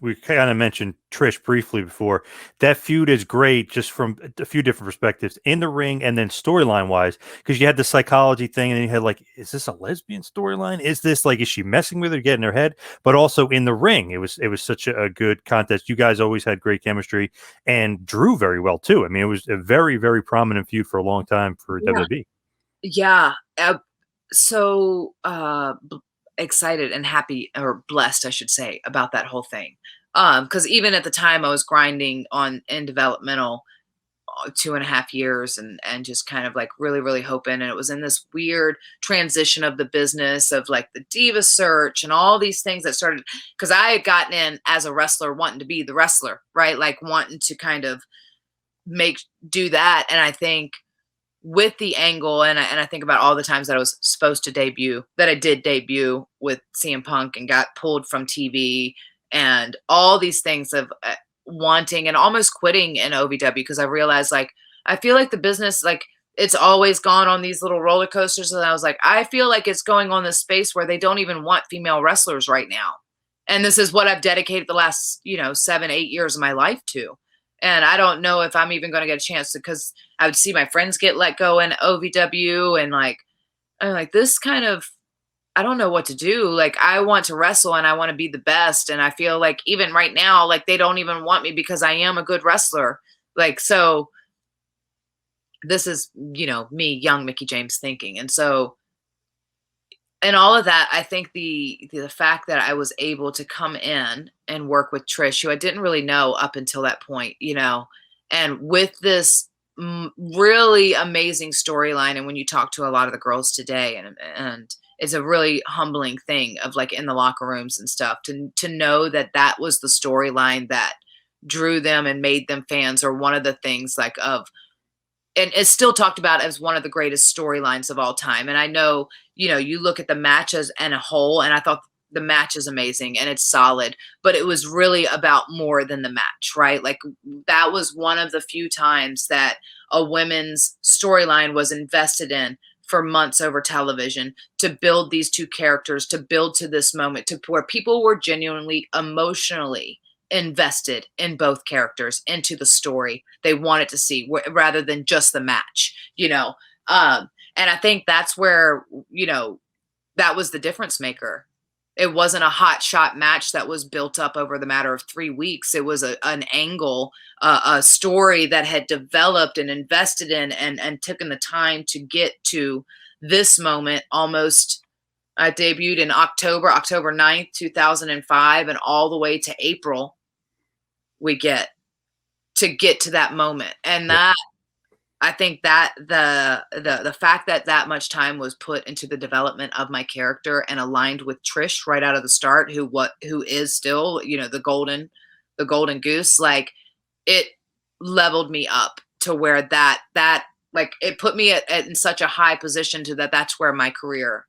we kind of mentioned Trish briefly before. That feud is great just from a few different perspectives in the ring and then storyline wise, because you had the psychology thing and then you had like, is this a lesbian storyline? Is this like, is she messing with her, getting her head? But also in the ring, it was such a good contest. You guys always had great chemistry and drew very well too. I mean, it was a very, very prominent feud for a long time for WWE. Yeah. So excited and happy, or blessed, I should say, about that whole thing. Because even at the time I was grinding on in developmental 2.5 years and just kind of like really, really hoping. And it was in this weird transition of the business of like the diva search and all these things that started, because I had gotten in as a wrestler wanting to be the wrestler, right? Like wanting to kind of do that. And I think with the angle, and I think about all the times that I was supposed to debut, that I did debut with CM Punk and got pulled from TV, and all these things of wanting and almost quitting in OVW, because I realized, like, I feel like the business, like, it's always gone on these little roller coasters, and I was like, I feel like it's going on this space where they don't even want female wrestlers right now, and this is what I've dedicated the last 7-8 years of my life to. And I don't know if I'm even going to get a chance to, because I would see my friends get let go in OVW, and like, I'm like, this kind of, I don't know what to do. Like, I want to wrestle and I want to be the best. And I feel like even right now, like, they don't even want me because I am a good wrestler. Like, so this is, me, young Mickie James thinking. And so, and all of that, I think the fact that I was able to come in and work with Trish, who I didn't really know up until that point, and with this really amazing storyline. And when you talk to a lot of the girls today, and it's a really humbling thing of like in the locker rooms and stuff to know that that was the storyline that drew them and made them fans, or one of the things like of, and it's still talked about as one of the greatest storylines of all time. And I know, you look at the matches and a whole, and I thought the match is amazing and it's solid, but it was really about more than the match, right? Like, that was one of the few times that a women's storyline was invested in for months over television, to build these two characters, to build to this moment, to where people were genuinely emotionally invested in both characters, into the story they wanted to see, rather than just the match, and I think that's where, that was the difference maker. It wasn't a hot shot match that was built up over the matter of 3 weeks. It was an angle, a story that had developed and invested in, and taken the time to get to this moment. Almost, I debuted in October 9th, 2005, and all the way to April, we get to that moment. And that, I think that the fact that that much time was put into the development of my character and aligned with Trish right out of the start, who is still, the golden goose, like, it leveled me up to where that like, it put me in such a high position to that's where my career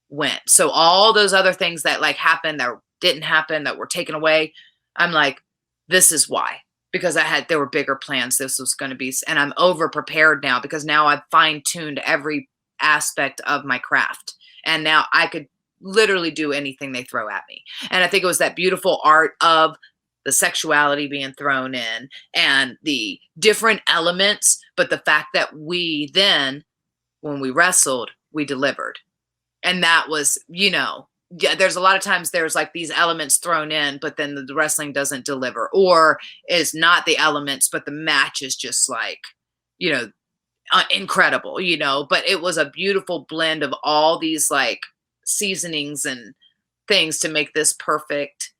went. So all those other things that like happened, that didn't happen, that were taken away, I'm like, this is why. Because there were bigger plans. This was going to be, and I'm over prepared now, because now I've fine tuned every aspect of my craft. And now I could literally do anything they throw at me. And I think it was that beautiful art of the sexuality being thrown in and the different elements. But the fact that we then, when we wrestled, we delivered. And that was, there's a lot of times there's like these elements thrown in, but then the wrestling doesn't deliver, or is not the elements, but the match is just like, incredible, but it was a beautiful blend of all these like seasonings and things to make this perfect,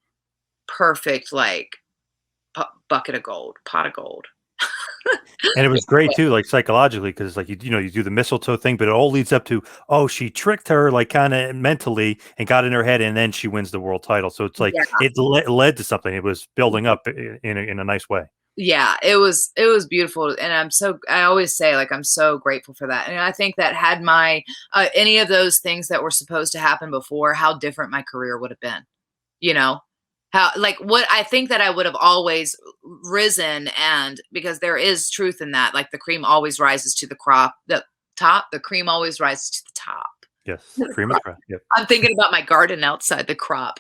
like bucket of gold, pot of gold. And it was great too, like psychologically, because like you do the mistletoe thing, but it all leads up to, oh, she tricked her, like kind of mentally, and got in her head, and then she wins the world title. So it's like it led to something. It was building up in a nice way. Yeah, it was beautiful, and I always say, like, I'm so grateful for that. And I think that had my any of those things that were supposed to happen before, how different my career would have been. How, like, what I think that I would have always risen, and because there is truth in that, like, the cream always rises to the top. The cream always rises to the top. Yes, cream of the crop. Yep. I'm thinking about my garden outside, the crop.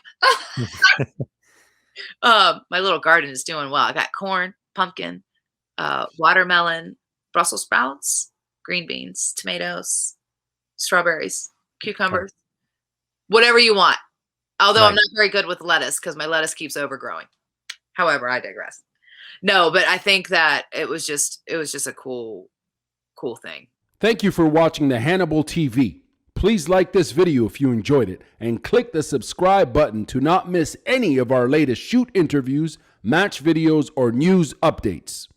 My little garden is doing well. I got corn, pumpkin, watermelon, Brussels sprouts, green beans, tomatoes, strawberries, Okay. cucumbers, whatever you want. Although I'm Nice. not very good with lettuce because my lettuce keeps overgrowing. However, I digress. No, but I think that it was just a cool thing. Thank you for watching the Hannibal TV. Please like this video if you enjoyed it and click the subscribe button to not miss any of our latest shoot interviews, match videos, or news updates.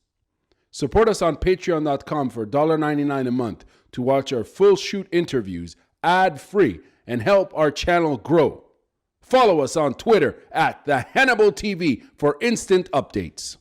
Support us on patreon.com for $1.99 a month to watch our full shoot interviews ad-free and help our channel grow. Follow us on Twitter at the Hannibal TV for instant updates.